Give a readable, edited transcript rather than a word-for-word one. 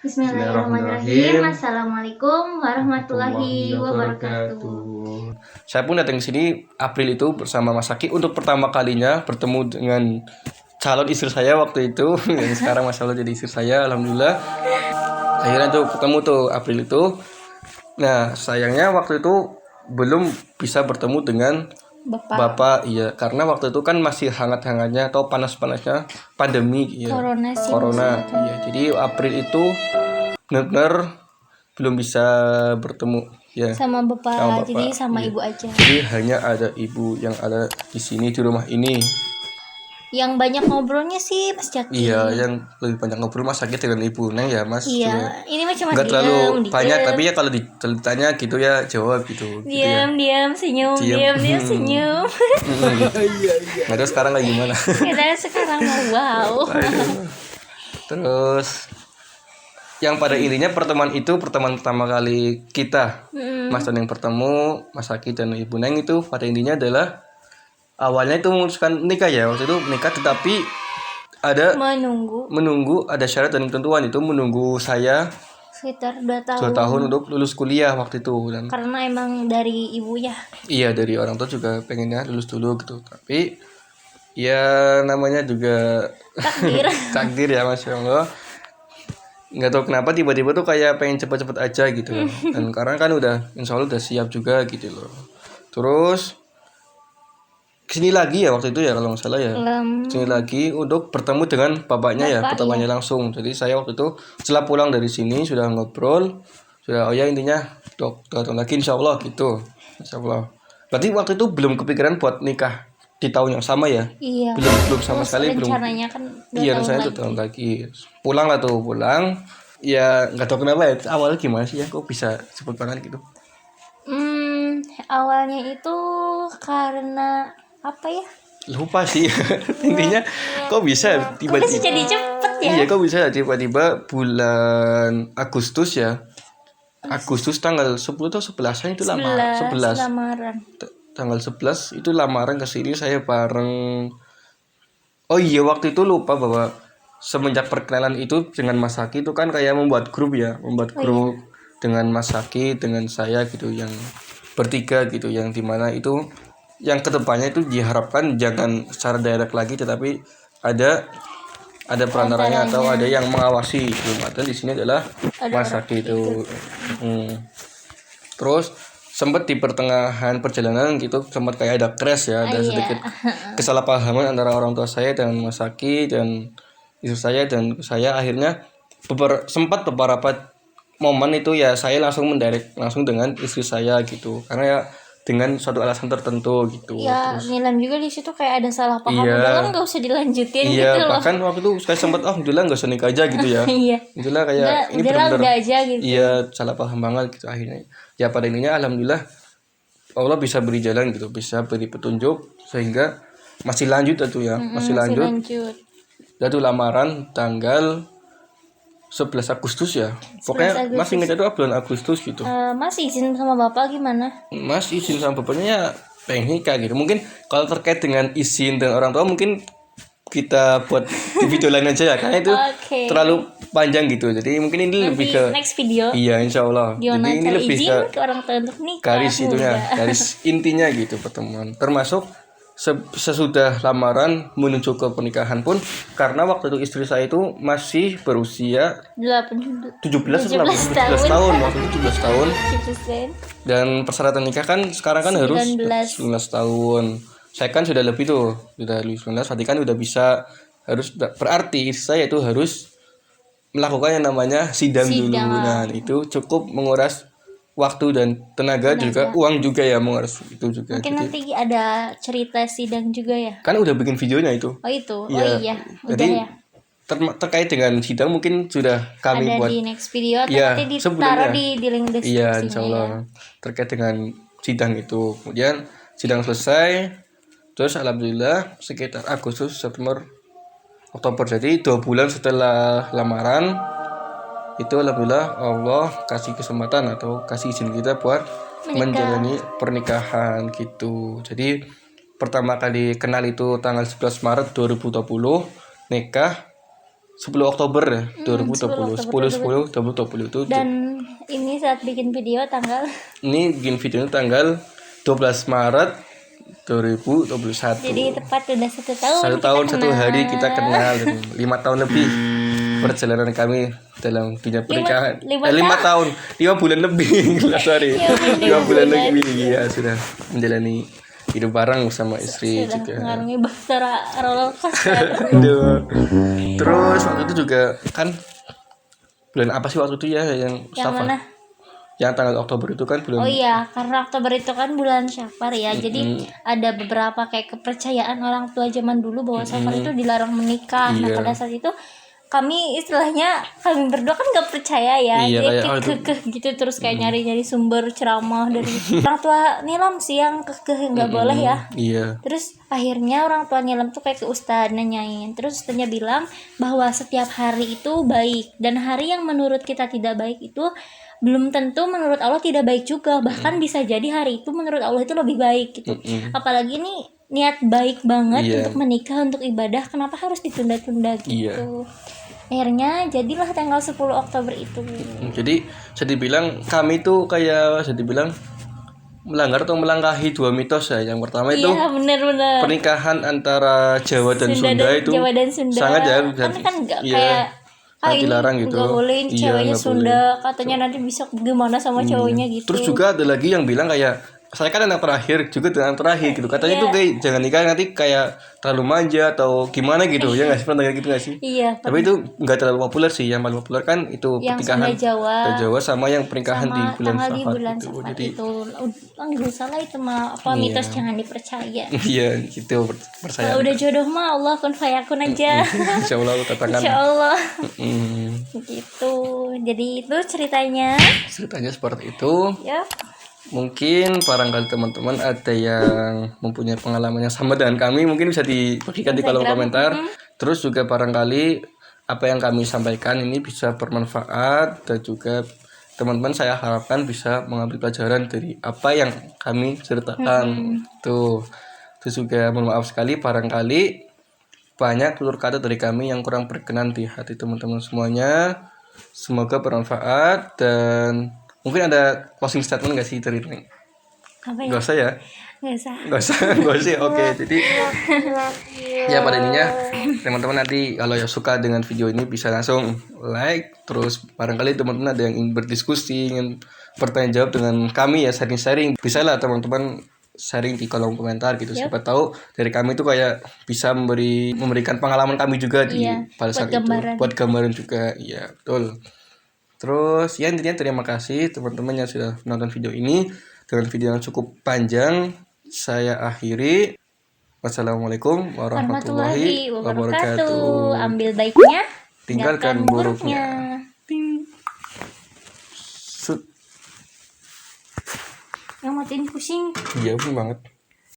Bismillahirrahmanirrahim. Assalamualaikum warahmatullahi wabarakatuh. Saya pun datang ke sini April itu bersama Mas Aki untuk pertama kalinya bertemu dengan calon istri saya waktu itu. Dan sekarang Mas Allah jadi istri saya, alhamdulillah. Akhirnya tuh ketemu tuh April itu. Nah, sayangnya waktu itu belum bisa bertemu dengan Bapak, iya, karena waktu itu kan masih hangat-hangatnya atau panas-panasnya pandemi, iya. Corona, iya. Jadi April itu benar-benar belum bisa bertemu, ya. Sama Bapak, jadi sama iya. Ibu aja. Jadi hanya ada Ibu yang ada di sini di rumah ini. Yang banyak ngobrolnya sih Mas Jaki. Iya, yang lebih banyak ngobrol Mas Sakit dengan Ibu Neng ya, Mas. Iya, ini macam nggak terlalu banyak, tapi ya kalau ditanya gitu ya jawab gitu. Diam, senyum, diam, senyum. Nggak tahu sekarang lagi gimana. Kita sekarang wow. Terus yang pada intinya pertemuan itu pertemuan pertama kali kita, Mas Toneng bertemu Mas Aki dan Ibu Neng itu pada intinya adalah awalnya itu memutuskan nikah ya, waktu itu nikah tetapi ada menunggu ada syarat dan ketentuan, itu menunggu saya sekitar 2 tahun untuk lulus kuliah waktu itu. Dan karena emang dari ibu ya. Iya, dari orang tua juga pengennya lulus dulu gitu, tapi ya namanya juga takdir. takdir ya, Masya Allah. Nggak tahu kenapa tiba-tiba tuh kayak pengen cepet-cepet aja gitu loh. Dan karena kan udah insya Allah udah siap juga gitu loh. Terus kesini lagi ya waktu itu ya kalau nggak salah ya, kesini lagi untuk bertemu dengan bapaknya ya, pertamanya langsung. Jadi saya waktu itu setelah pulang dari sini sudah ngobrol, sudah oh ya intinya datang lagi insya Allah gitu, insya Allah. Berarti waktu itu belum kepikiran buat nikah di tahun yang sama ya? Iya. Belum sama sekali belum. Rencananya kan Iya, rencananya 2 tahun lagi. Pulang ya nggak tahu kenapa ya awalnya gimana sih ya kok bisa cepet banget gitu. Awalnya itu karena apa ya? Lupa sih. Intinya kok bisa tiba-tiba. Kok bisa jadi cepet ya? Iya, kok bisa tiba-tiba bulan Agustus ya. Agustus tanggal 10 atau 11-an itu 11 lamaran. Tanggal 11 itu lamaran ke sini saya bareng. Oh iya, waktu itu lupa bahwa semenjak perkenalan itu dengan Mas Saki itu kan kayak membuat grup dengan Mas Saki dengan saya gitu, yang bertiga gitu, yang dimana itu yang kedepannya itu diharapkan jangan secara direct lagi tetapi ada perantaranya atau ada yang mengawasi gitu. Dan di sini adalah Mas Saki itu. Terus sempat di pertengahan perjalanan gitu sempat kayak ada crash ya, ada sedikit kesalahpahaman antara orang tua saya dan Mas Saki dan istri saya dan saya. Akhirnya sempat beberapa momen itu ya saya langsung mendirect langsung dengan istri saya gitu, karena ya dengan suatu alasan tertentu gitu. Ya, Nilam juga di situ kayak ada salah paham. Udah nggak usah dilanjutin gitu loh. Bahkan waktu itu saya sempat alhamdulillah nggak usah nikah aja gitu ya. Iya. Itulah kayak ini benar-benar udah aja gitu. Iya, salah paham banget gitu akhirnya. Ya pada intinya alhamdulillah Allah bisa beri jalan gitu, bisa beri petunjuk sehingga masih lanjut itu ya, masih lanjut. Dan itu lamaran tanggal 11 Agustus ya. Pokoknya masih ingat itu bulan Agustus gitu. Mas izin sama bapak gimana? Mas izin sama bapaknya ya pengen nikah gitu. Mungkin kalau terkait dengan izin dan orang tua mungkin kita buat di video lain aja ya, karena itu terlalu panjang gitu. Jadi mungkin ini nanti lebih ke next video. Iya, insya Allah. Jadi ini lebih ke orang tua untuk nikah. Garis itunya, garis intinya gitu pertemuan. Termasuk sesudah lamaran menuju ke pernikahan pun, karena waktu itu istri saya itu masih berusia 17 tahun waktu itu 17 tahun. Dan persyaratan nikah kan sekarang kan harus 19 tahun. Saya kan sudah lebih tuh, sudah 19, berarti kan udah bisa, berarti saya itu harus melakukan yang namanya sidang dulu. Nah, itu cukup menguras waktu dan tenaga. Juga uang juga ya, menguras itu juga. Mungkin nanti ada cerita sidang juga ya. Kan udah bikin videonya itu. Oh itu. Iya. Udah jadi, ya. Terkait dengan sidang mungkin sudah kami buat di next video atau nanti ditaruh di link deskripsinya. Iya, insyaallah ya. Terkait dengan sidang itu. Kemudian sidang selesai, terus alhamdulillah sekitar Agustus, September, Oktober, jadi 2 bulan setelah lamaran itu alhamdulillah Allah kasih kesempatan atau kasih izin kita buat menjalani pernikahan gitu. Jadi pertama kali kenal itu tanggal 11 Maret 2020, nikah 10 Oktober ya 10 2020 10 10 2020 itu. Dan ini saat bikin video tanggal Ini bikin video tanggal 12 Maret 2021. jadi tepat udah 1 tahun. 1 tahun 1 hari kita kenal dan 5 tahun lebih perjalanan kami dalam dunia pernikahan. 5 tahun, 5 bulan lebih. Sorry. 5 bulan lebih ya sudah menjalani hidup bareng sama istri sudah juga. mengarungi bahtera roller coaster. Terus waktu itu juga kan bulan apa sih waktu itu ya yang Yang Mustafa? mana? Yang tanggal Oktober itu kan bulan. Oh iya, karena Oktober itu kan bulan Syafar ya. Jadi ada beberapa kayak kepercayaan orang tua zaman dulu bahwa Syafar itu dilarang menikah. Nah, Iya. pada saat itu kami istilahnya kami berdua kan nggak percaya ya. Iya, Jadi kayak, kekeh gitu terus kayak nyari-nyari sumber ceramah dari orang tua Nilam sih yang kekeh nggak boleh ya. Iya. Terus akhirnya orang tua Nilam tuh kayak ke ustadz nanyain. Terus ustadznya bilang bahwa setiap hari itu baik. Dan hari yang menurut kita tidak baik itu belum tentu menurut Allah tidak baik juga. Bahkan bisa jadi hari itu menurut Allah itu lebih baik gitu. Apalagi ini niat baik banget Iya. untuk menikah, untuk ibadah. Kenapa harus ditunda-tunda gitu. Iya. Akhirnya jadilah tanggal 10 Oktober itu. Jadi bisa dibilang kami tuh kayak bisa dibilang melanggar atau melangkahi 2 mitos ya. Yang pertama itu Iya benar-benar. pernikahan antara Jawa dan Sunda itu Jawa dan Sunda. sangat ya Kan nggak iya, kayak sangat ini dilarang gitu. nggak boleh ini Iya, ceweknya nggak Sunda katanya nanti bisa gimana sama cowoknya gitu. Terus juga ada lagi yang bilang kayak saya kan anak terakhir juga dengan terakhir gitu. Katanya tuh kayak jangan nikah nanti kayak terlalu manja atau gimana gitu. Ya nggak sih pernah kayak gitu nggak sih? Iya. Tapi itu nggak terlalu populer sih. Yang paling populer kan itu Yang pernikahan Sunda Jawa sama yang pernikahan sama di bulan tanggal di Safar bulan gitu. Safar Jadi itu nggak salah itu mah apa mitos jangan dipercaya. iya gitu percaya. Kalau udah jodoh mah Allah kun fayakun aja. Insya Allah katakan. Insya Allah. Mm, Gitu. Jadi itu ceritanya. ceritanya seperti itu. Ya. Mungkin barangkali teman-teman ada yang mempunyai pengalaman yang sama dengan kami, mungkin bisa dibagikan di kolom komentar. Terus juga barangkali apa yang kami sampaikan ini bisa bermanfaat dan juga teman-teman saya harapkan bisa mengambil pelajaran dari apa yang kami ceritakan. Tuh. Terus juga mohon maaf sekali barangkali banyak tutur kata dari kami yang kurang berkenan di hati teman-teman semuanya. Semoga bermanfaat dan mungkin ada closing statement gak sih dari ini? Apa ya? Gak usah ya? Nggak usah. Gak usah, gak usah. Oke, jadi ya pada intinya teman-teman nanti kalau ya suka dengan video ini bisa langsung like. Terus barangkali teman-teman ada yang ingin berdiskusi, ingin bertanya jawab dengan kami ya sharing-sharing. Bisa lah teman-teman sharing di kolom komentar gitu. Siapa tahu dari kami itu kayak bisa memberikan pengalaman kami juga di pada saat itu. Buat gambaran juga. Iya, betul. Terus ya intinya terima kasih teman-teman yang sudah menonton video ini dengan video yang cukup panjang. Saya akhiri. Wassalamualaikum warahmatullahi wabarakatuh. Ambil baiknya, Tinggalkan buruknya. Yang matiin pusing. Iya, banget.